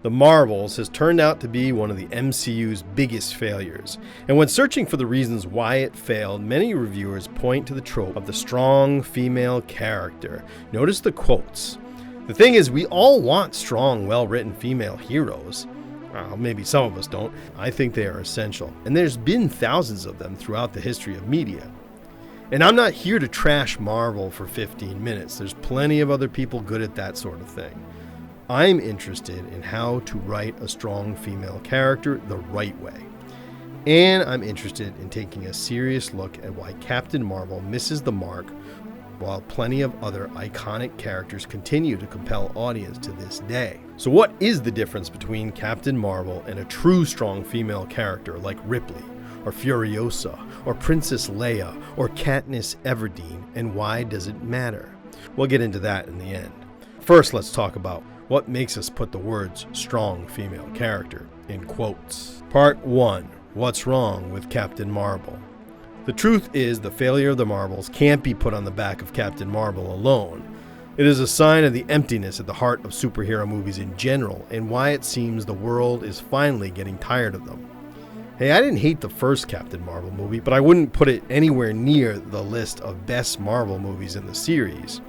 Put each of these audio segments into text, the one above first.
The Marvels has turned out to be one of the MCU's biggest failures, and when searching for the reasons why it failed, many reviewers point to the trope of the strong female character. Notice the quotes. The thing is, we all want strong, well-written female heroes. Well, maybe some of us don't. I think they are essential, and there's been thousands of them throughout the history of media. And I'm not here to trash Marvel for 15 minutes. There's plenty of other people good at that sort of thing. I'm interested in how to write a strong female character the right way. And I'm interested in taking a serious look at why Captain Marvel misses the mark while plenty of other iconic characters continue to compel audience to this day. So what is the difference between Captain Marvel and a true strong female character like Ripley, or Furiosa, or Princess Leia, or Katniss Everdeen, and why does it matter? We'll get into that in the end. First, let's talk about what makes us put the words strong female character in quotes. Part 1. What's wrong with Captain Marvel? The truth is, the failure of the Marvels can't be put on the back of Captain Marvel alone. It is a sign of the emptiness at the heart of superhero movies in general, and why it seems the world is finally getting tired of them. Hey, I didn't hate the first Captain Marvel movie, but I wouldn't put it anywhere near the list of best Marvel movies in the series.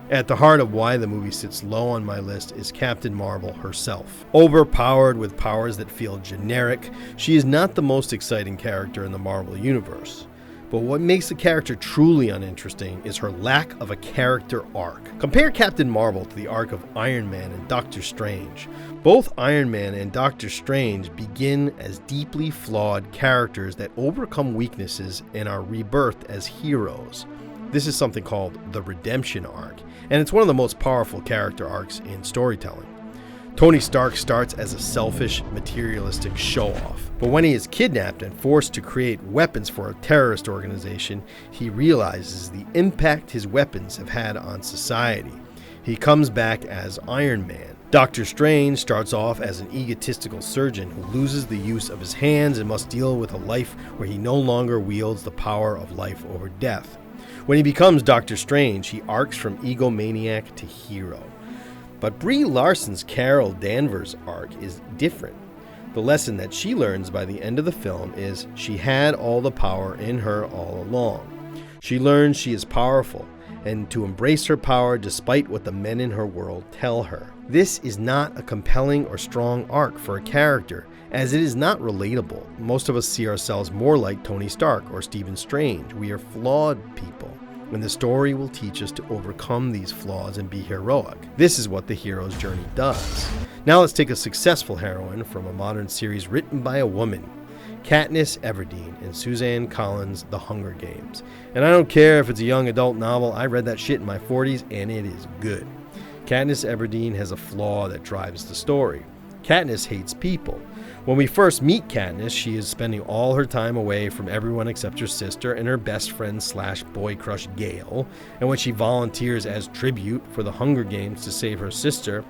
At the heart of why the movie sits low on my list is Captain Marvel herself. Overpowered with powers that feel generic, she is not the most exciting character in the Marvel universe. But what makes the character truly uninteresting is her lack of a character arc. Compare Captain Marvel to the arc of Iron Man and Doctor Strange. Both Iron Man and Doctor Strange begin as deeply flawed characters that overcome weaknesses and are rebirthed as heroes. This is something called the redemption arc, and it's one of the most powerful character arcs in storytelling. Tony Stark starts as a selfish, materialistic show-off, but when he is kidnapped and forced to create weapons for a terrorist organization, he realizes the impact his weapons have had on society. He comes back as Iron Man. Doctor Strange starts off as an egotistical surgeon who loses the use of his hands and must deal with a life where he no longer wields the power of life over death. When he becomes Doctor Strange, he arcs from egomaniac to hero. But Brie Larson's Carol Danvers arc is different. The lesson that she learns by the end of the film is she had all the power in her all along. She learns she is powerful and to embrace her power despite what the men in her world tell her. This is not a compelling or strong arc for a character, as it is not relatable. Most of us see ourselves more like Tony Stark or Stephen Strange. We are flawed people, and the story will teach us to overcome these flaws and be heroic. This is what the hero's journey does. Now let's take a successful heroine from a modern series written by a woman, Katniss Everdeen in Suzanne Collins' The Hunger Games. And I don't care if it's a young adult novel, I read that shit in my 40s and it is good. Katniss Everdeen has a flaw that drives the story. Katniss hates people. When we first meet Katniss, she is spending all her time away from everyone except her sister and her best friend / boy crush Gale. And when she volunteers as tribute for the Hunger Games to save her sister,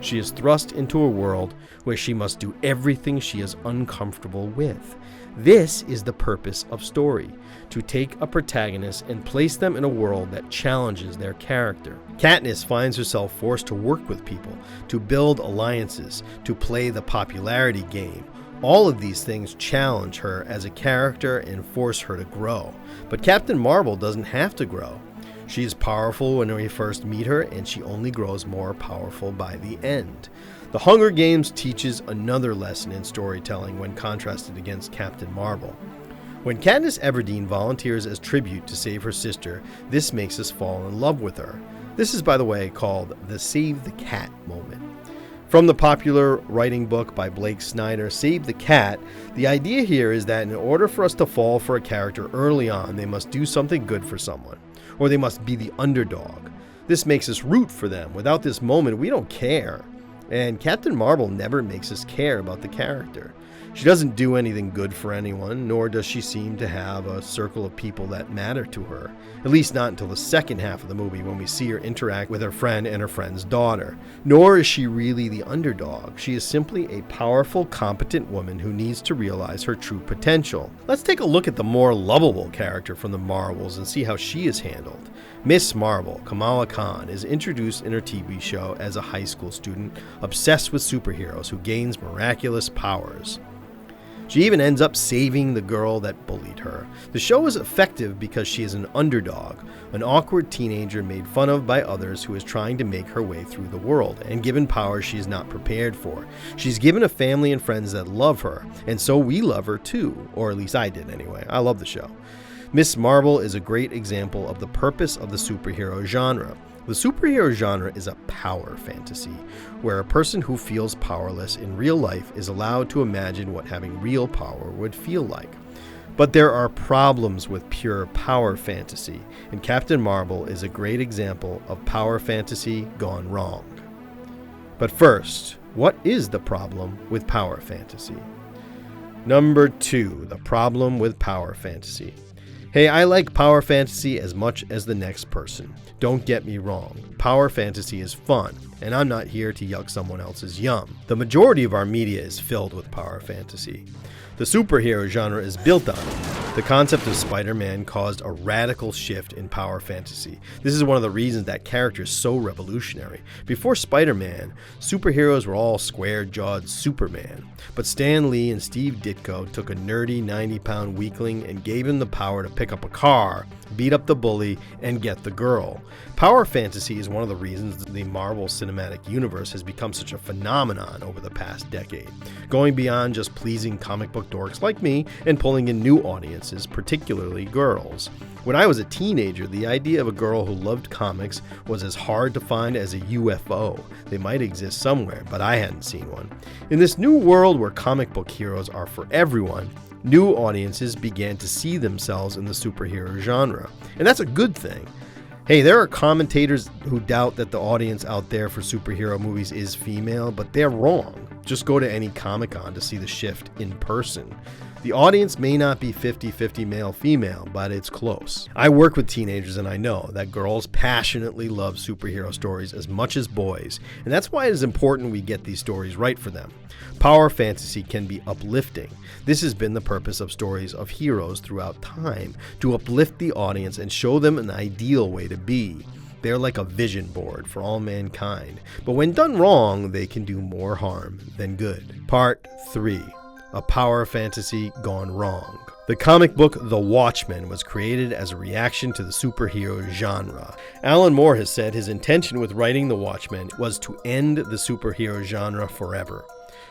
she is thrust into a world where she must do everything she is uncomfortable with. This is the purpose of story, to take a protagonist and place them in a world that challenges their character. Katniss finds herself forced to work with people, to build alliances, to play the popularity game. All of these things challenge her as a character and force her to grow. But Captain Marvel doesn't have to grow. She is powerful when we first meet her, and she only grows more powerful by the end. The Hunger Games teaches another lesson in storytelling when contrasted against Captain Marvel. When Katniss Everdeen volunteers as tribute to save her sister, this makes us fall in love with her. This is, by the way, called the Save the Cat moment. From the popular writing book by Blake Snyder, Save the Cat, the idea here is that in order for us to fall for a character early on, they must do something good for someone, or they must be the underdog. This makes us root for them. Without this moment, we don't care. And Captain Marvel never makes us care about the character. She doesn't do anything good for anyone, nor does she seem to have a circle of people that matter to her. At least not until the second half of the movie when we see her interact with her friend and her friend's daughter. Nor is she really the underdog. She is simply a powerful, competent woman who needs to realize her true potential. Let's take a look at the more lovable character from the Marvels and see how she is handled. Miss Marvel, Kamala Khan, is introduced in her TV show as a high school student obsessed with superheroes who gains miraculous powers. She even ends up saving the girl that bullied her. The show is effective because she is an underdog, an awkward teenager made fun of by others who is trying to make her way through the world and given powers she is not prepared for. She's given a family and friends that love her, and so we love her too, or at least I did anyway. I love the show. Miss Marvel is a great example of the purpose of the superhero genre. The superhero genre is a power fantasy, where a person who feels powerless in real life is allowed to imagine what having real power would feel like. But there are problems with pure power fantasy, and Captain Marvel is a great example of power fantasy gone wrong. But first, what is the problem with power fantasy? Number 2, the problem with power fantasy. Hey, I like power fantasy as much as the next person. Don't get me wrong. Power fantasy is fun, and I'm not here to yuck someone else's yum. The majority of our media is filled with power fantasy. The superhero genre is built on it. The concept of Spider-Man caused a radical shift in power fantasy. This is one of the reasons that character is so revolutionary. Before Spider-Man, superheroes were all square-jawed Superman. But Stan Lee and Steve Ditko took a nerdy 90-pound weakling and gave him the power to pick up a car, beat up the bully, and get the girl. Power fantasy is one of the reasons the Marvel Cinematic Universe has become such a phenomenon over the past decade, going beyond just pleasing comic book dorks like me and pulling in new audiences, particularly girls. When I was a teenager, the idea of a girl who loved comics was as hard to find as a UFO. They might exist somewhere, but I hadn't seen one. In this new world where comic book heroes are for everyone, new audiences began to see themselves in the superhero genre, and that's a good thing. Hey, there are commentators who doubt that the audience out there for superhero movies is female, but they're wrong. Just go to any Comic-Con to see the shift in person. The audience may not be 50-50 male-female, but it's close. I work with teenagers and I know that girls passionately love superhero stories as much as boys, and that's why it is important we get these stories right for them. Power fantasy can be uplifting. This has been the purpose of stories of heroes throughout time, to uplift the audience and show them an ideal way to be. They're like a vision board for all mankind, but when done wrong, they can do more harm than good. Part 3. A power fantasy gone wrong. The comic book The Watchmen was created as a reaction to the superhero genre. Alan Moore has said his intention with writing The Watchmen was to end the superhero genre forever,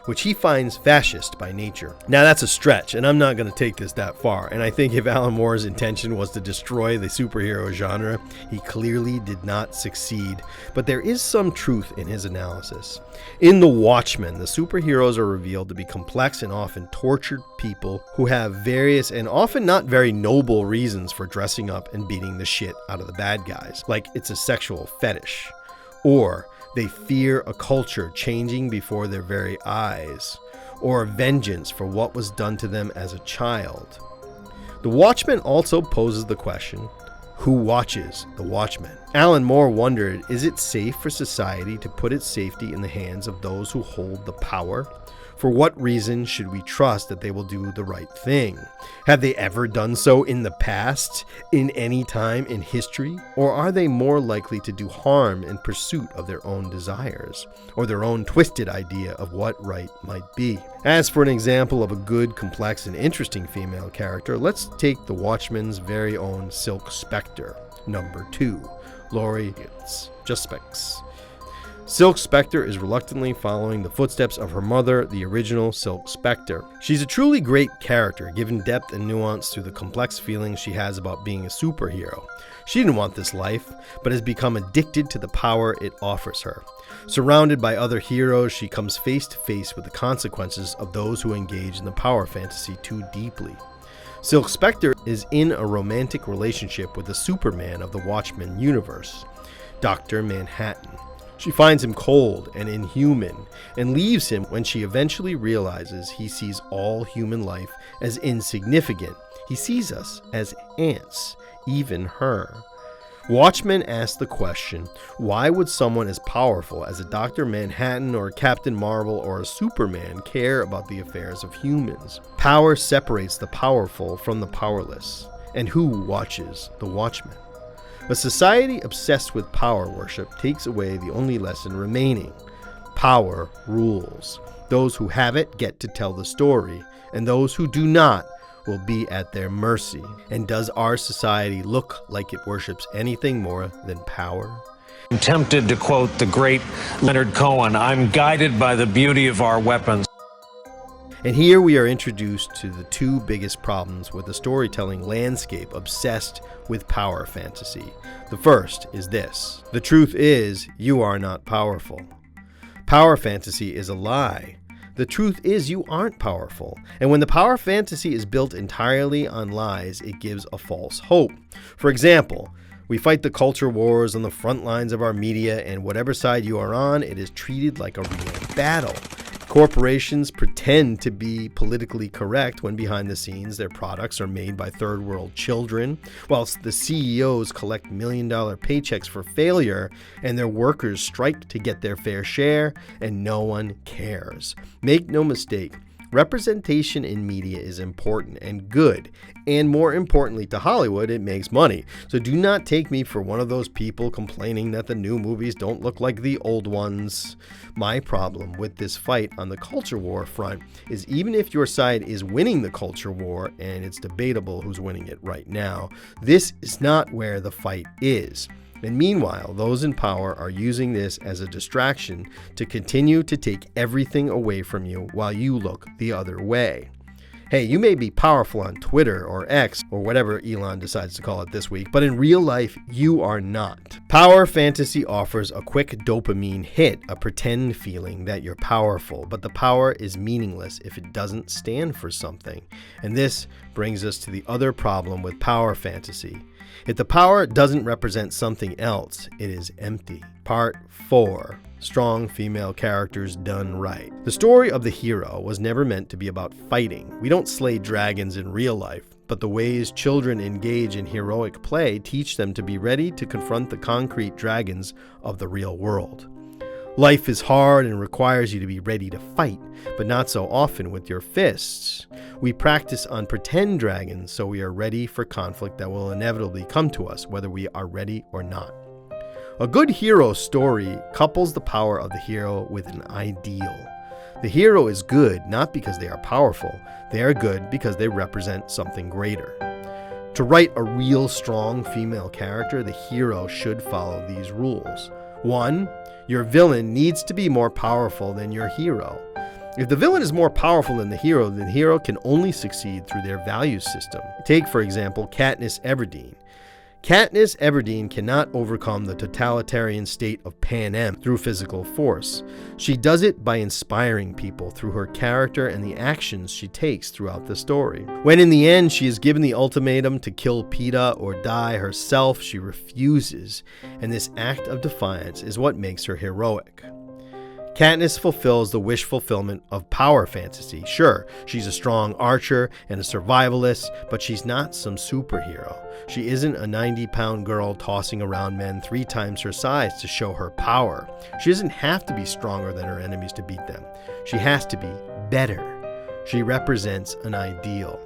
which he finds fascist by nature. Now that's a stretch, and I'm not going to take this that far, and I think if Alan Moore's intention was to destroy the superhero genre, he clearly did not succeed, but there is some truth in his analysis. In The Watchmen, the superheroes are revealed to be complex and often tortured people who have various and often not very noble reasons for dressing up and beating the shit out of the bad guys, like it's a sexual fetish, or they fear a culture changing before their very eyes, or vengeance for what was done to them as a child. The Watchmen also poses the question, who watches the Watchmen? Alan Moore wondered, is it safe for society to put its safety in the hands of those who hold the power? For what reason should we trust that they will do the right thing? Have they ever done so in the past, in any time in history? Or are they more likely to do harm in pursuit of their own desires, or their own twisted idea of what right might be? As for an example of a good, complex, and interesting female character, let's take the Watchmen's very own Silk Spectre, number 2, Laurie Gates, just Specs. Silk Spectre is reluctantly following the footsteps of her mother, the original Silk Spectre. She's a truly great character, given depth and nuance through the complex feelings she has about being a superhero. She didn't want this life, but has become addicted to the power it offers her. Surrounded by other heroes, she comes face to face with the consequences of those who engage in the power fantasy too deeply. Silk Spectre is in a romantic relationship with the Superman of the Watchmen universe, Dr. Manhattan. She finds him cold and inhuman and leaves him when she eventually realizes he sees all human life as insignificant. He sees us as ants, even her. Watchmen asks the question, why would someone as powerful as a Dr. Manhattan or a Captain Marvel or a Superman care about the affairs of humans? Power separates the powerful from the powerless. And who watches the Watchmen? A society obsessed with power worship takes away the only lesson remaining. Power rules. Those who have it get to tell the story, and those who do not will be at their mercy. And does our society look like it worships anything more than power? I'm tempted to quote the great Leonard Cohen, "I'm guided by the beauty of our weapons." And here we are introduced to the two biggest problems with the storytelling landscape obsessed with power fantasy. The first is this: the truth is, you are not powerful. Power fantasy is a lie. The truth is, you aren't powerful. And when the power fantasy is built entirely on lies, it gives a false hope. For example, we fight the culture wars on the front lines of our media, and whatever side you are on, it is treated like a real battle. Corporations pretend to be politically correct when behind the scenes their products are made by third world children, whilst the CEOs collect million-dollar paychecks for failure and their workers strike to get their fair share, and no one cares. Make no mistake, representation in media is important and good, and more importantly to Hollywood, it makes money. So do not take me for one of those people complaining that the new movies don't look like the old ones. My problem with this fight on the culture war front is even if your side is winning the culture war, and it's debatable who's winning it right now, this is not where the fight is. And meanwhile, those in power are using this as a distraction to continue to take everything away from you while you look the other way. Hey, you may be powerful on Twitter or X or whatever Elon decides to call it this week, but in real life, you are not. Power fantasy offers a quick dopamine hit, a pretend feeling that you're powerful, but the power is meaningless if it doesn't stand for something. And this brings us to the other problem with power fantasy. If the power doesn't represent something else, it is empty. Part 4. Strong female characters done right. The story of the hero was never meant to be about fighting. We don't slay dragons in real life, but the ways children engage in heroic play teach them to be ready to confront the concrete dragons of the real world. Life is hard and requires you to be ready to fight, but not so often with your fists. We practice on pretend dragons so we are ready for conflict that will inevitably come to us, whether we are ready or not. A good hero story couples the power of the hero with an ideal. The hero is good not because they are powerful, they are good because they represent something greater. To write a real strong female character, the hero should follow these rules. 1. Your villain needs to be more powerful than your hero. If the villain is more powerful than the hero can only succeed through their value system. Take, for example, Katniss Everdeen. Katniss Everdeen cannot overcome the totalitarian state of Panem through physical force. She does it by inspiring people through her character and the actions she takes throughout the story. When in the end she is given the ultimatum to kill Peeta or die herself, she refuses, and this act of defiance is what makes her heroic. Katniss fulfills the wish fulfillment of power fantasy. Sure, she's a strong archer and a survivalist, but she's not some superhero. She isn't a 90-pound girl tossing around men 3 times her size to show her power. She doesn't have to be stronger than her enemies to beat them. She has to be better. She represents an ideal.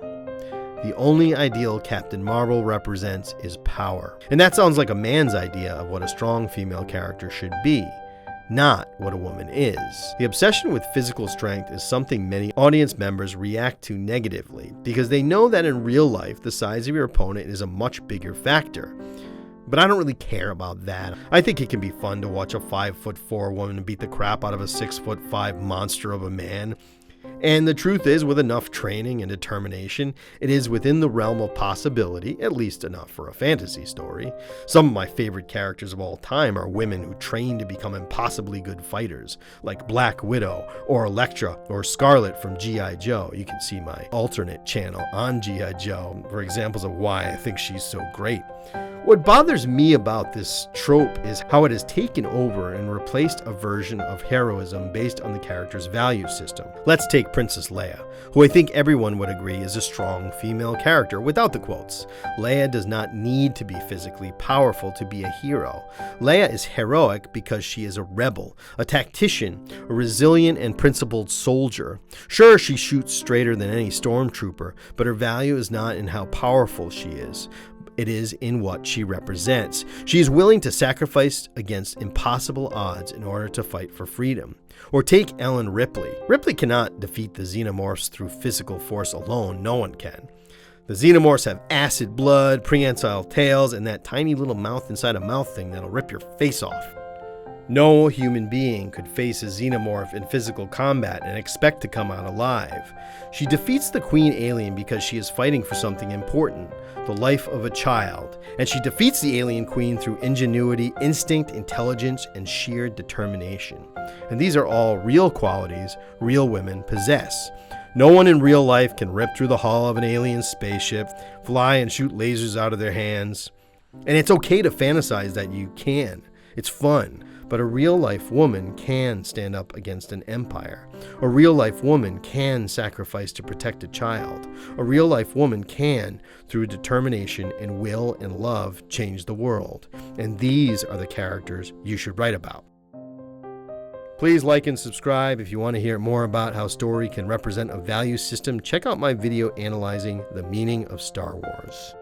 The only ideal Captain Marvel represents is power. And that sounds like a man's idea of what a strong female character should be, not what a woman is. The obsession with physical strength is something many audience members react to negatively because they know that in real life the size of your opponent is a much bigger factor. But I don't really care about that. I think it can be fun to watch a 5'4" woman beat the crap out of a 6'5" monster of a man. And the truth is, with enough training and determination, it is within the realm of possibility, at least enough for a fantasy story. Some of my favorite characters of all time are women who train to become impossibly good fighters, like Black Widow, or Elektra, or Scarlet from G.I. Joe. You can see my alternate channel on G.I. Joe for examples of why I think she's so great. What bothers me about this trope is how it has taken over and replaced a version of heroism based on the character's value system. Let's take Princess Leia, who I think everyone would agree is a strong female character without the quotes. Leia does not need to be physically powerful to be a hero. Leia is heroic because she is a rebel, a tactician, a resilient and principled soldier. Sure, she shoots straighter than any stormtrooper, but her value is not in how powerful she is. It is in what she represents. She is willing to sacrifice against impossible odds in order to fight for freedom. Or take Ellen Ripley. Ripley cannot defeat the xenomorphs through physical force alone. No one can. The xenomorphs have acid blood, prehensile tails, and that tiny little mouth inside a mouth thing that'll rip your face off. No human being could face a xenomorph in physical combat and expect to come out alive. She defeats the queen alien because she is fighting for something important, the life of a child, and she defeats the alien queen through ingenuity, instinct, intelligence, and sheer determination. And these are all real qualities real women possess. No one in real life can rip through the hull of an alien spaceship, fly and shoot lasers out of their hands. And it's okay to fantasize that you can. It's fun. But a real-life woman can stand up against an empire. A real-life woman can sacrifice to protect a child. A real-life woman can, through determination and will and love, change the world. And these are the characters you should write about. Please like and subscribe. If you want to hear more about how story can represent a value system, check out my video analyzing the meaning of Star Wars.